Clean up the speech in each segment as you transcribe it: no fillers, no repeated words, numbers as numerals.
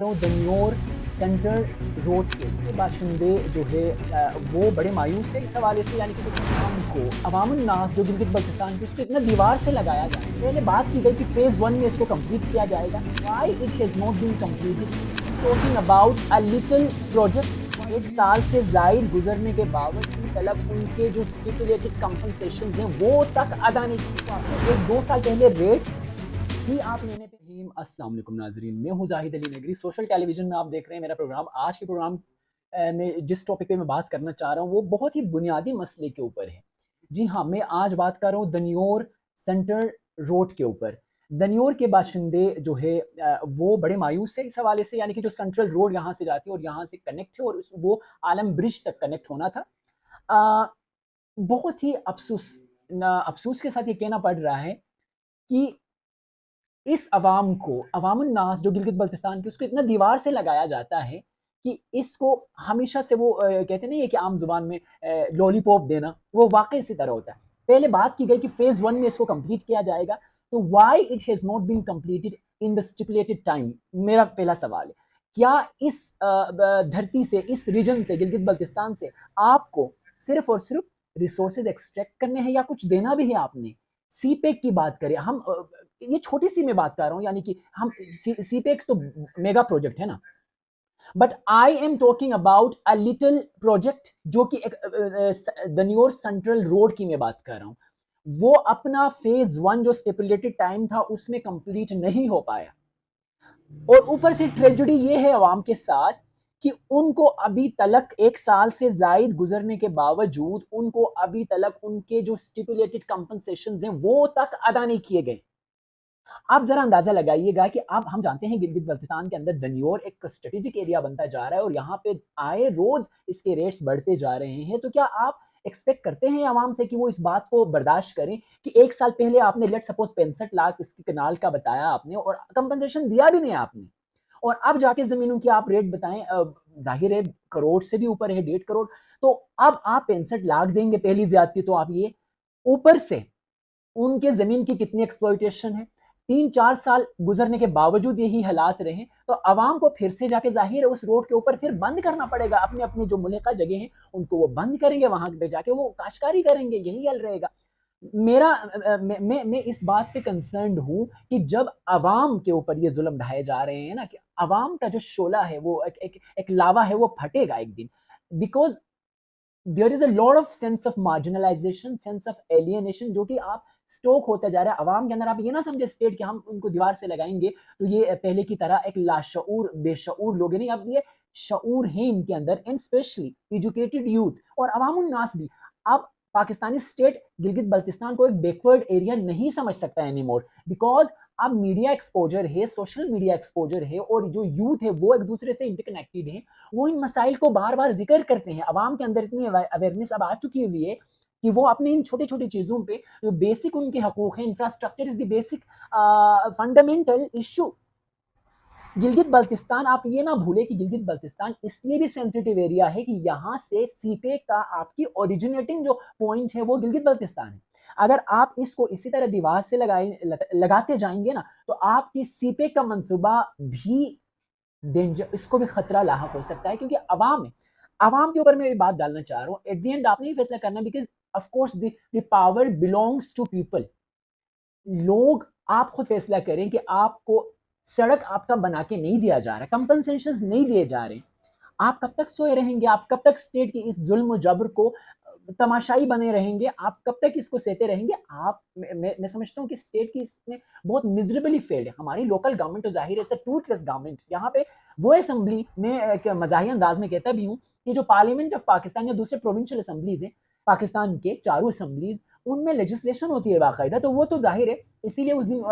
दनियोर central road के बाशिंदे जो है वो बड़े मायूस है इस हवाले से, यानी कि जो आवाम को अवामुन्नास जो गिलगित बल्तिस्तान की उसको इतना दीवार से लगाया जाए। पहले बात की गई कि फेज़ 1 में इसको कंप्लीट किया जाएगा। Why it has not been completed? Talking about a little project. 1 साल से ज़ायद गुजरने के बावजूद तलक उनके जो स्टिपुलेटेड कंपनसेशन हैं वो तक अदा नहीं की। 1-2 साल पहले रेट्स ही आप लेने पे अस्सलाम वालेकुम नाजरीन, मैं हूँ जाहिद अली नगरी। सोशल टेलीविजन में आप देख रहे हैं मेरा प्रोग्राम। आज के प्रोग्राम में जिस टॉपिक पे मैं बात करना चाह रहा हूँ वो बहुत ही बुनियादी मसले के ऊपर है। जी हाँ, मैं आज बात कर रहा हूँ दनियोर सेंट्रल रोड के ऊपर। दनियोर के बाशिंदे जो है वो बड़े मायूस है इस हवाले से, यानी कि जो सेंट्रल रोड यहाँ से जाती है और यहाँ से कनेक्ट है और वो आलम ब्रिज तक कनेक्ट होना था। अ, बहुत ही अफसोस के साथ ये कहना पड़ रहा है कि इस अवाम को अवामुन्नास जो गिलगित बल्तिस्तान की उसको इतना दीवार से लगाया जाता है कि इसको हमेशा से वो कहते नहीं है कि आम जुबान में लॉलीपॉप देना, वो वाकई इसी तरह होता है। पहले बात की गई कि फेज 1 में इसको कंप्लीट किया जाएगा, तो why it has not been completed in the stipulated time? मेरा पहला सवाल है, क्या इस धरती से, इस रीजन से, गिलगित बल्तिस्तान से आपको सिर्फ और सिर्फ रिसोर्सेज एक्सट्रैक्ट करने हैं या कुछ देना भी है आपने? सीपेक की बात करें हम, ये छोटी सी मैं बात कर रहा हूँ, यानी कि हम सीपेक तो मेगा प्रोजेक्ट है ना, but I am talking about a little project जो कि एक दनियोर सेंट्रल रोड की मैं बात कर रहा हूँ। वो अपना फेज 1 जो स्टिपुलेटेड टाइम था उसमें कंप्लीट नहीं हो पाया, और ऊपर से ट्रेजेडी ये है अवाम के साथ कि उनको अभी तलक 1 साल से जायद गुजरने के बावजूद उनको अभी तलक उनके जो स्टिपुलेटेड कंपनसेशन हैं वो तक अदा नहीं किए गए। आप जरा अंदाजा लगाइएगा कि अब हम जानते हैं गिलगित बल्तिस्तान के अंदर दनियोर एक स्ट्रेटेजिक एरिया बनता जा रहा है और यहाँ पे आए रोज इसके रेट्स बढ़ते जा रहे हैं। तो क्या आप एक्सपेक्ट करते हैं आवाम से कि वो इस बात को बर्दाश्त करें कि 1 साल पहले आपने लेट सपोज 65 लाख इसकी कनाल का बताया आपने और कंपनसेशन दिया भी नहीं आपने, और अब जाके जमीनों की आप रेट बताएं, जाहिर है करोड़ से भी ऊपर है, 1.5 करोड़। तो अब आप 65 लाख देंगे, पहली ज्यादती तो आप ये, ऊपर से उनके जमीन की कितनी एक्सप्लॉइटेशन है। 3-4 साल गुजरने के बावजूद यही हालात रहे तो आवाम को फिर से जाके जाहिर है उस रोड के ऊपर फिर बंद करना पड़ेगा। अपने अपनी जो मुल्का जगह है उनको वो बंद करेंगे, वहां पे जाके वो काश्तकारी करेंगे, यही हल रहेगा। मेरा मैं इस बात पे कंसर्न हूं कि जब आवाम के ऊपर ये जुल्म ढाए जा रहे हैं ना, कि आवाम का जो शोला है वो एक लावा है, वो फटेगा एक दिन। Because there is a lot of sense of marginalization, sense of alienation जो कि आप स्टोक होता जा रहा है अवाम के अंदर। आप ये ना समझे स्टेट कि हम उनको दीवार से लगाएंगे तो ये पहले की तरह एक लाशऊर बेशऊर लोग नहीं, अब ये शऊर है इनके अंदर, एंड स्पेशली एजुकेटेड यूथ और अवामुन्नास भी। अब पाकिस्तानी स्टेट गिलगित बल्तिस्तान को एक बैकवर्ड एरिया नहीं समझ सकता एनी मोर, बिकॉज अब मीडिया एक्सपोजर है, सोशल मीडिया एक्सपोजर है, और जो यूथ है वो एक दूसरे से इंटरकनेक्टेड है, वो इन मसाइल को बार बार जिक्र करते हैं। अवाम के अंदर इतनी अवेयरनेस अब आ चुकी हुई है कि वो अपने इन छोटी छोटी चीजों पे जो बेसिक उनके हकूक हैं, infrastructure is the basic fundamental issue. Gilgit Baltistan, आप ये ना भूले कि गिलगित बल्तिस्तान इसलिए भी सेंसिटिव एरिया है कि यहाँ से सीपे का आपकी ओरिजिनेटिंग जो पॉइंट है वो गिलगित बल्तिस्तान है। अगर आप इसको इसी तरह दीवार से लगाते जाएंगे ना तो आपकी सीपे का मंसूबा भी डेंजर, इसको भी खतरा लाक हो सकता है, क्योंकि अवाम है। अवाम के ऊपर मैं ये बात डालना चाह रहा हूँ, एट द एंड आपने ही फैसला करना, because of course the power belongs to people. लोग, आप खुद फैसला करें कि आपको सड़क आपका बना के नहीं दिया जा रहा, कंपनसेशन नहीं दिए जा रहे, आप कब तक सोए रहेंगे? आप कब तक स्टेट की इस जुल्म जबर को तमाशाई बने रहेंगे? आप कब तक इसको सहते रहेंगे? आप मैं समझता हूँ कि स्टेट की इसमें बहुत मिजरेबली फेल्ड है। हमारी लोकल गवर्नमेंट तो जाहिर है टूथलेस गवर्नमेंट। यहाँ पे वो असेंबली में एक मजाही अंदाज में कहता भी हूँ कि जो पार्लियामेंट ऑफ पाकिस्तान या दूसरे प्रोविंशियल असेंबलीज हैं पाकिस्तान के, चारों असेंबलीज, उनमें लेजिस्लेशन होती है बाकायदा, तो वो तो जाहिर है। इसीलिए उस दिन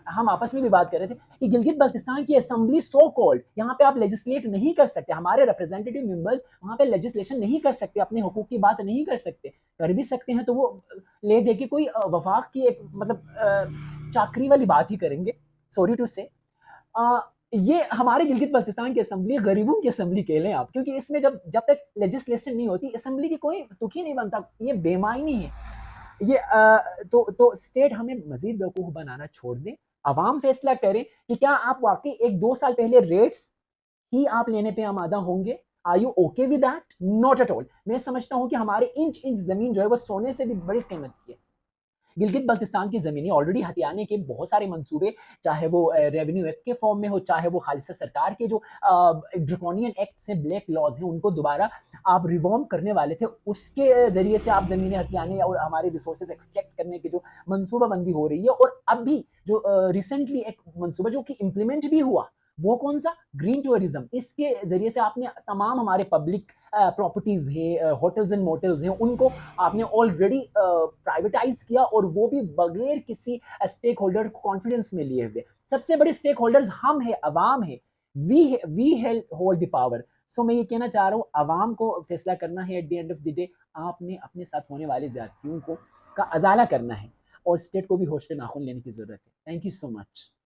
हम आपस में भी बात कर रहे थे कि गिलगित बल्तिस्तान की असेंबली सो कॉल्ड, यहाँ पे आप लेजिस्लेट नहीं कर सकते, हमारे रिप्रेजेंटेटिव मेंबर्स वहाँ पे लेजिस्लेशन नहीं कर सकते, अपने हुकूक की बात नहीं कर सकते। कर भी सकते हैं तो वो ले दे के कोई वफाक की एक मतलब चाकरी वाली बात ही करेंगे, सॉरी टू से। ये हमारे गिलगित बल्तिस्तान की असेंबली गरीबों की असेंबली कह लें आप, क्योंकि इसमें जब तक लेजिस्लेशन नहीं होती असेंबली की कोई तुक ही नहीं बनता, ये बेमानी है ये। तो स्टेट हमें मजीद बेवकूफ बनाना छोड़ दें, अवाम फैसला करें कि क्या आप वाकई 1-2 साल पहले रेट्स ही आप लेने पे आमादा होंगे? Are you okay with that? Not at all. मैं समझता हूँ कि हमारे इंच इंच जमीन जो है वो सोने से भी बड़ी कीमत की है। गिलगित बल्तिस्तान की ज़मीनें ऑलरेडी हथियाने के बहुत सारे मंसूबे, चाहे वो रेवेन्यू एक्ट के फॉर्म में हो, चाहे वो खालिसा सरकार के जो ड्रकोनियन एक्ट्स हैं, ब्लैक लॉज हैं, उनको दोबारा आप रिवॉर्म करने वाले थे। उसके ज़रिए से आप ज़मीनें हथियाने और हमारे रिसोर्सेज एक्सट्रैक्ट करने की जो मनसूबाबंदी हो रही है, और अब भी जो रिसेंटली एक मनसूबा जो कि इम्प्लीमेंट भी हुआ, वो कौन सा? Green tourism. इसके ज़रिए से आपने तमाम हमारे पब्लिक प्रॉपर्टीज़ हैं, होटल्स एंड मोटल्स हैं, उनको आपने ऑलरेडी प्राइवेटाइज किया, और वो भी बगैर किसी स्टेक होल्डर को कॉन्फिडेंस में लिए हुए। सबसे बड़े स्टेक होल्डर्स हम है, अवाम है। We hold the power. So मैं ये कहना चाह रहा हूँ, अवाम को फैसला करना है at the end of the day. आपने अपने साथ होने वाले ज्यादतियों को का अजाला करना है, और स्टेट को भी होश नाखुन लेने की जरूरत है। Thank you so much.